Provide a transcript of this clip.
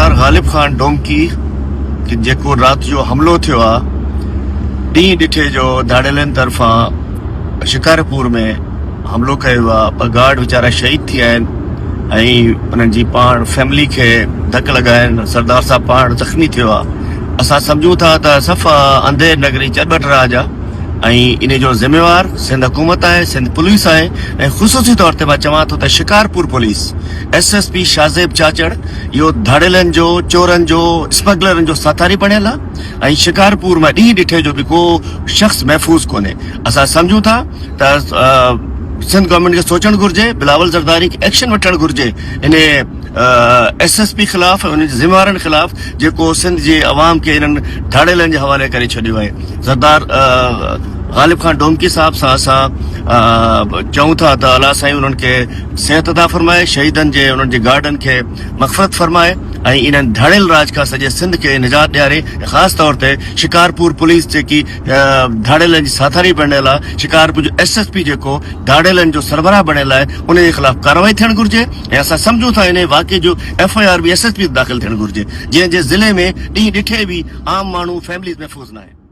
सरदार गालिब खान डोमकी कि जेको रात जो हमलो थियो आ ॾींहुं ॾिठे जो धाड़ेलनि तरफ़ां शिकारपुर में हमलो कयो आहे। ॿ गार्ड वीचारा शहीद थी विया आहिनि ऐं उन्हनि जी पाण फैमिली खे धक लॻा आहिनि। सरदार साहब पाण ज़ख़्मी थियो आहे। असां सम्झूं था त सफ़ा अंधेर नगरी चरबट राज आहे ऐं इन जो ज़िम्मेवार सिंध हुकूमत आहे, सिंध पुलिस आहे ऐं ख़ुसूसी तौर ते मां चवां थो त शिकारपुर पुलिस SSP शाहज़ेब चाचड़ इहो धाड़ेलनि जो, चोरनि जो, स्मगलरनि जो साथारी बणियल आहे ऐं शिकारपुर मां ॾींहुं ॾिठे जो बि को शख़्स महफ़ूज़ कोन्हे। असां सम्झूं था त सिंध गवर्नमेंट खे सोचणु घुर्जे, बिलावल ज़रदारी खे एक्शन वठणु घुर्जे इन SSP ख़िलाफ़, उन जे ज़िम्मेवारनि ख़िलाफ़ जेको सिंध जे अवाम खे इन्हनि धाड़ेलनि जे हवाले करे छॾियो आहे। ज़रदार गालिब खान डोमकी साहब सां असां चऊं था त अलाह साईं उन्हनि खे सिहत अता फरमाए, शहीदनि जे उन्हनि जे गार्डनि खे मग़फ़रत फरमाए ऐं इन्हनि धाड़ेल राज खां सॼे सिंध खे निजात ॾियारे। ख़ासि तौर ते शिकारपुर पुलिस जेकी धाड़ेलनि जी साथारी बणियल आहे, शिकारपुर जो SSP जेको धाड़ेलनि जो सरबराह बणियल आहे, उन जे ख़िलाफ़ कार्रवाई थियणु घुर्जे ऐं असां सम्झूं था इन वाक़े जो FIR बि SSP दाख़िल थियणु घुर्जे, जंहिं जे ज़िले में ॾींहुं ॾिठे बि आम माण्हू फैमिलीज़ महफ़ूज़ न आहे।